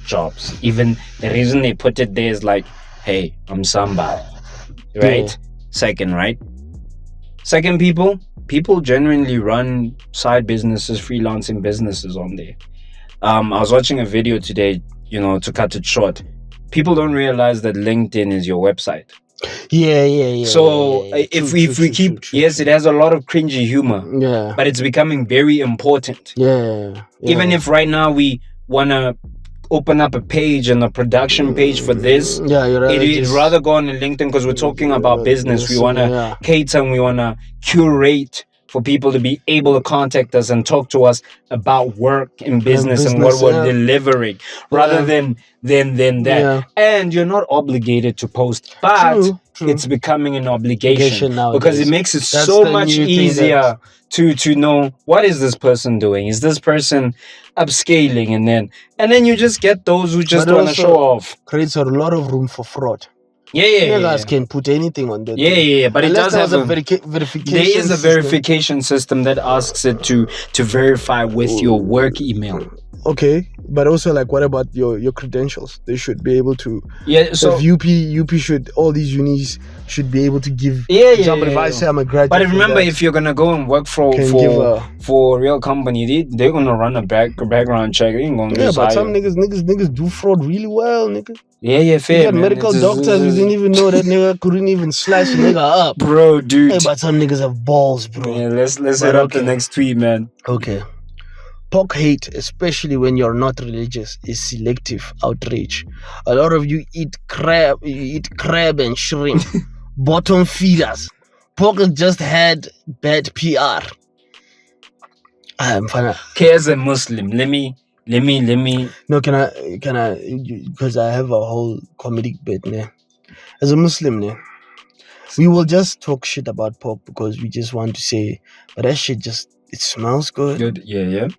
jobs. Even the reason they put it there is like, hey, I'm somebody, right? Yeah. Second, people genuinely run side businesses, freelancing businesses on there. I was watching a video today, to cut it short. People don't realize that LinkedIn is your website. Yeah. So if we keep, yes, it has a lot of cringy humor. Yeah. But it's becoming very important. Yeah. Even if right now we wanna open up a page and a production page for this, it'd rather go on LinkedIn because we're talking about business. We want to cater and we want to curate for people to be able to contact us and talk to us about work and business and what we're delivering rather than that. Yeah. And you're not obligated to post, but it's becoming an obligation because it makes it so much easier to know what is this person doing. Is this person upscaling? And then you just get those who just want to show off. Creates a lot of room for fraud. Yeah. Guys can put anything on that. Yeah. But it does have a verification. There is a verification system that asks it to verify with your work email. Okay, But also, like, what about your credentials? They should be able to. Yeah. So if UP should, all these unis should be able to give. Yeah. Example, if I say I'm a graduate. But remember, if you're gonna go and work for a real company, they're gonna run a background check. They ain't gonna but some niggas do fraud really well, nigga. Yeah, fair. You got medical doctors who didn't even know that nigga couldn't even slash a nigga up, bro, dude. Hey, but some niggas have balls, bro. Yeah, let's hit up the next tweet, man. Okay. Pork hate, especially when you're not religious, is selective outrage. A lot of you eat crab and shrimp, bottom feeders. Pork has just had bad PR. I'm fine. Okay, as a Muslim, let me. No, can I? Because I have a whole comedic bit, ne? As a Muslim, ne? We will just talk shit about pork because we just want to say, but that shit it smells good. Good, yeah.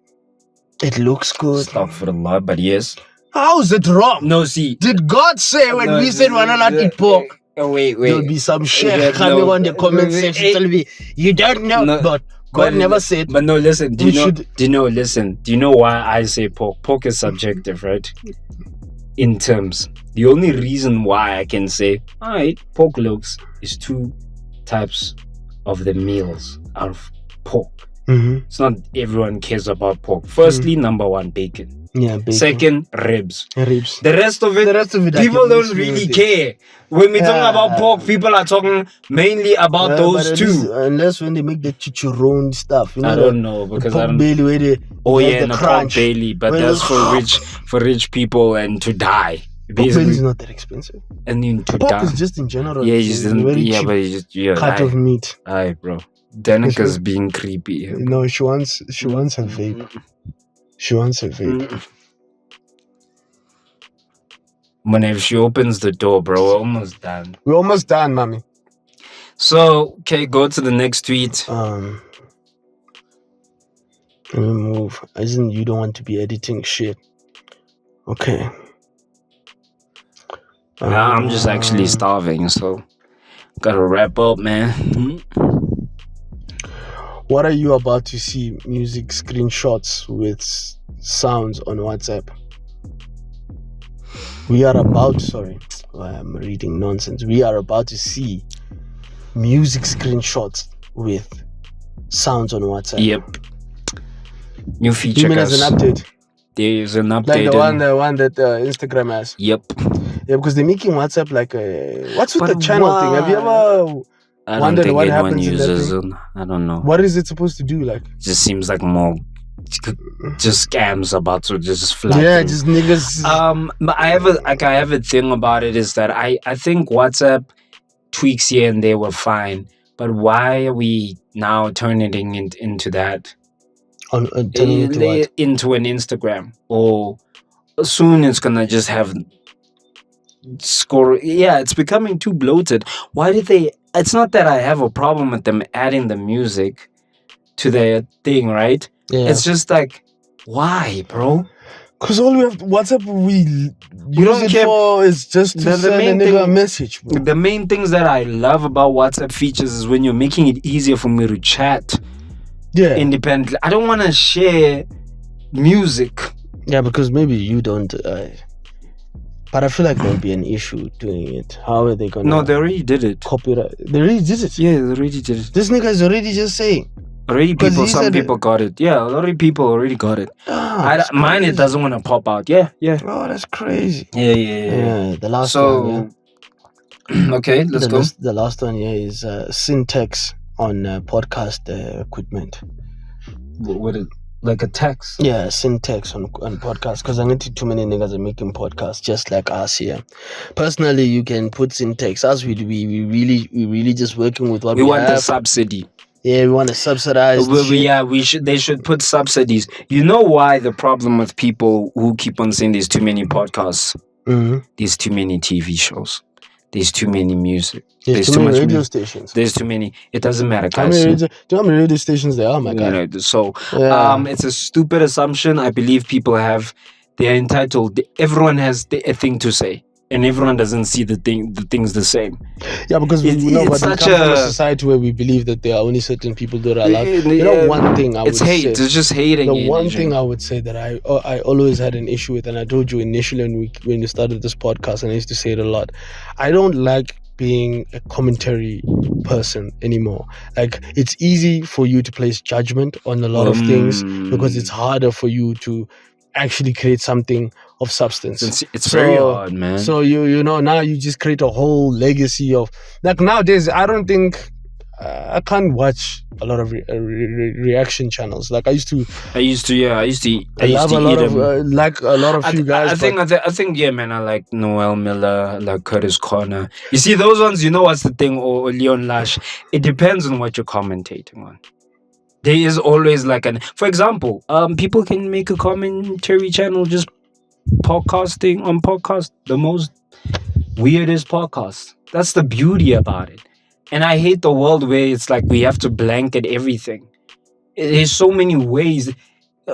It looks good. Astaghfirullah, but yes. How is it wrong? No, see. Did God say when we said we're not allowed to eat pork? Wait. There'll be some shit coming on the comment section telling me, you don't know. But God never said. But no, listen. Do you know why I say pork? Pork is subjective, right? In terms. The only reason why I can say, alright, pork looks is 2 types of the meals out of pork. Mm-hmm. It's not everyone cares about pork. Firstly, number 1, bacon. Yeah, bacon. Second, ribs. Ribs. The rest of it people don't really care. When we talk about pork, people are talking mainly about those 2. Unless when they make the chicharron stuff. You know, I don't know because I don't. Belly where they the pork belly, but that's for rich people and to die. Pork belly is not that expensive. And then to pork die. is just in general. Yeah, but cut of meat. Aye, bro. Danica's being creepy. No, she wants her vape. She wants her vape. When if she opens the door, bro, we're almost done. We're almost done, mommy. So, okay, go to the next tweet. Let me move. Isn't you don't want to be editing shit? Okay. Nah, I'm just actually starving, so gotta wrap up, man. What are you about to see? Music screenshots with sounds on WhatsApp. I'm reading nonsense. We are about to see music screenshots with sounds on WhatsApp. Yep. New feature. You mean as an update? There is an update. Like the one that Instagram has. Yep. Yeah, because they're making WhatsApp like a... What's with the channel thing? Have you ever... I don't think anyone uses it. I don't know. What is it supposed to do? Like, just seems like more just scams about to just fly. Yeah, just niggas. But I have a thing about it is that I think WhatsApp tweaks here and there were fine, but why are we now turning it into that? Into an Instagram, or soon it's gonna just have score. Yeah, it's becoming too bloated. Why did they? It's not that I have a problem with them adding the music to their thing, right? Yeah. It's just like, why, bro? Because all we have WhatsApp we don't care for is just to send a nigga a message, bro. The main things that I love about WhatsApp features is when you're making it easier for me to chat. Yeah. Independently. I don't want to share music. Yeah, because maybe you don't. But I feel like there'll be an issue doing it. How are they gonna? No, they already did it. Copyright. They already did it. Yeah, they already did it. This nigga is already just saying. Some people got it. Yeah, a lot of people already got it. Mine, it doesn't want to pop out. Yeah. Oh, that's crazy. Yeah. The last one. Yeah. Okay, let's go. The last one here is syntax on podcast equipment. What is like a text? Yeah, syntax on podcasts, because I need too many niggas are making podcasts just like us here. Personally, you can put syntax. As we really just working with what we want have. The subsidy. Yeah, we want to subsidize. They should put subsidies. You know why the problem with people who keep on saying there's too many podcasts, there's too many TV shows, there's too many music, there's too many radio stations. There's too many. It doesn't matter, guys. Do you know how many radio stations there are? My God. So it's a stupid assumption. I believe people they're entitled. Everyone has a thing to say. and everyone doesn't see the things the same. Yeah, because It's but we come such from a a- society where we believe that there are only certain people that are allowed. One thing I would it's hate. say. It's just hating. The one energy. thing I would say that I always had an issue with, and I told you initially when we started this podcast, and I used to say it a lot, I don't like being a commentary person anymore. Like, it's easy for you to place judgment on a lot of things because it's harder for you to actually create something of substance. It's very hard, man. So you know, now you just create a whole legacy of, like, nowadays I don't think I can't watch a lot of reaction channels. Like, I used to love a lot of like a lot of you guys. I think, yeah, man. I like Noel Miller, I like Curtis Corner. You see, those ones, you know what's the thing, or Leon Lash. It depends on what you're commentating on. There is always like for example, people can make a commentary channel just podcasting on podcast, the most weirdest podcast. That's the beauty about it. And I hate the world where it's like we have to blanket everything. There's so many ways.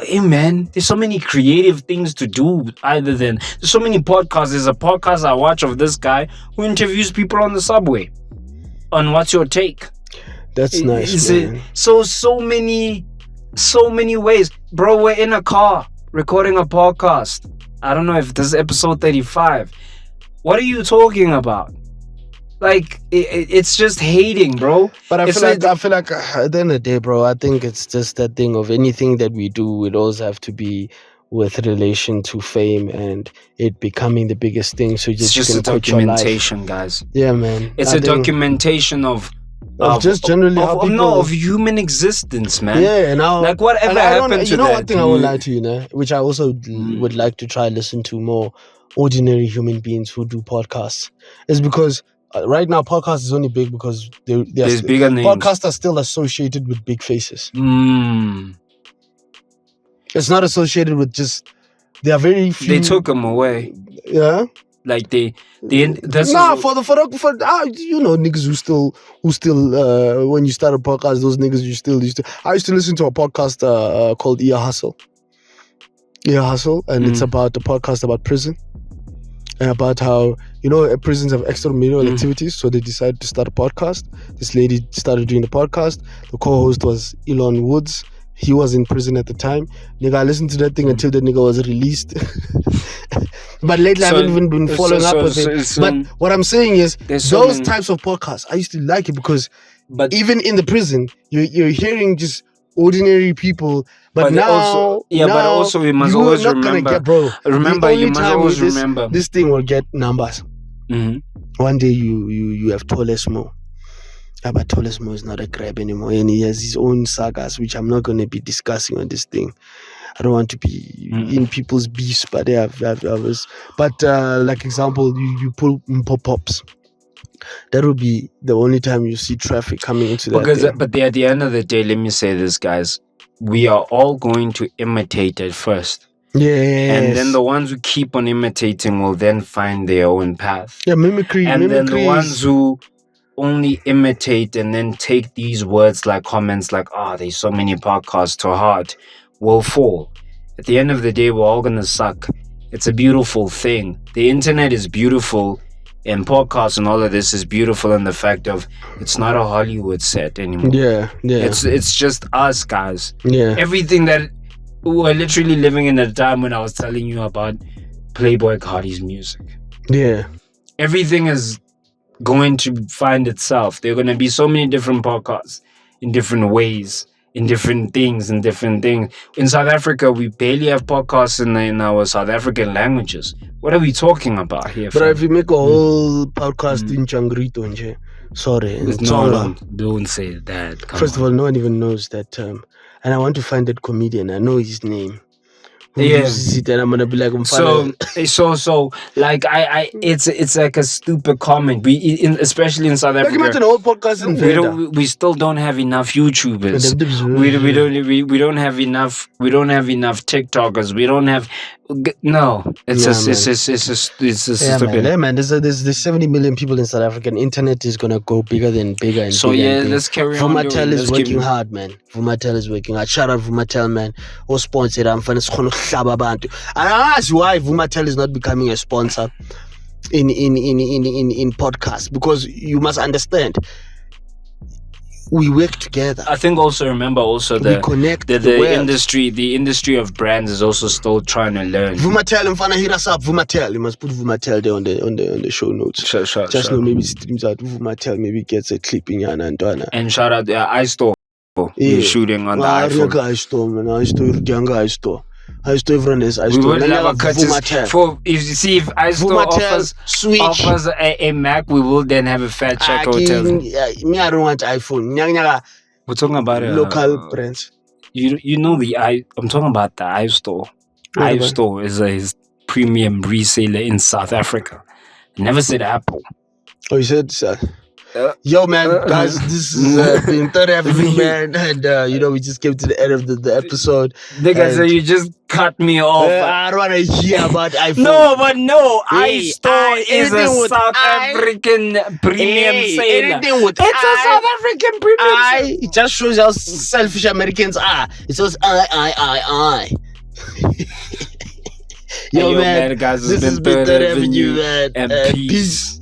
Hey man, there's so many creative things to do there's so many podcasts. There's a podcast I watch of this guy who interviews people on the subway on what's your take. That's nice, man. So many ways. Bro, we're in a car recording a podcast. I don't know if this is episode 35. What are you talking about? Like, it's just hating, bro. But I feel like at the end of the day, bro, I think it's just that thing of anything that we do, it always have to be with relation to fame and it becoming the biggest thing. So it's just a documentation, guys. Yeah, man. It's a documentation of just generally of human existence, man. Yeah, now like whatever happened to that. One thing I won't lie to you, which I also would like to try listen to more ordinary human beings who do podcasts, is because right now podcast is only big because there's bigger names. Podcasts are still associated with big faces. It's not associated with just, they are very few. They took them away. Yeah. Like for niggas who still when you start a podcast, those niggas I used to listen to a podcast called Ear Hustle, and it's about a podcast about prison and about how, prisons have extramural activities, so they decided to start a podcast. This lady started doing the podcast. The co-host was Elon Woods. He was in prison at the time. Nigga, I listened to that thing until the nigga was released. But lately I haven't even been following up with it. But what I'm saying is, those types of podcasts, I used to like it because even in the prison, you're hearing just ordinary people. But now we must always remember. You must always remember. This thing will get numbers. One day you have Tolesmo. Yeah, but Tolesmo is not a grab anymore, and he has his own sagas, which I'm not going to be discussing on this thing. I don't want to be in people's beefs, but they have others. But like example, you pull pop-ups. That will be the only time you see traffic coming into that. But at the end of the day, let me say this, guys. We are all going to imitate it first. Yeah. And then the ones who keep on imitating will then find their own path. Yeah, mimicry. And then the ones who only imitate and then take these words like comments like, there's so many podcasts to heart, will fall. At the end of the day, we're all gonna suck. It's a beautiful thing. The internet is beautiful, and podcasts and all of this is beautiful in the fact of it's not a Hollywood set anymore. Yeah. It's just us, guys. Yeah. Everything that we're literally living in a time when I was telling you about Playboi Carti's music. Yeah. Everything is going to find itself. There are going to be so many different podcasts in different ways, in different things. In South Africa, we barely have podcasts in our South African languages. What are we talking about here? But if you make a whole podcast in Changrito, sorry, don't say that. First of all, no one even knows that term, and I want to find that comedian. I know his name. And I'm gonna be like, so like it's like a stupid comment. Especially in South Africa, like, imagine a whole podcast in we still don't have enough YouTubers. We don't have enough. We don't have enough TikTokers. We don't have. No, it's stupid. Yeah, man. There's 70 million people in South Africa. And internet is gonna go bigger and bigger. Let's carry on. Vumatel is working hard, man. Vumatel is working hard. Shout out Vumatel, man. Or sponsored. I'm finna hlaba abantu. I ask why Vumatel is not becoming a sponsor. in podcasts, because you must understand, we work together. I think also remember also We connect the worlds. industry of brands is also still trying to learn. Vumatel, mfana, hit us up. Vumatel, you must put Vumatel there on the show notes. Sure. Just know maybe streams out Vumatel, maybe gets a clip in Yana and Donna. And shout out iStore. We're shooting on the iPhone. iStore, man. iStore. Everyone is We iStore. would love a courtesy for if you see if iStore Vumatel, Switch. offers a Mac, we will then have a fat check hotel. Me, I don't want iPhone. We're talking about Local brands. You know I'm talking about the iStore. iStore is a premium reseller in South Africa. I never said Apple. Oh, you said yo, man, guys, this is been Third Avenue, man, and we just came to the end of the episode. Nigga, so you just cut me off. I don't want to hear about iPhone. No, Hey, iStore is anything a with South African premium seller. Anything with It's a South African premium seller. it just shows how selfish Americans are. It says I. Yo, man, guys, this has been Third Avenue, man. and peace.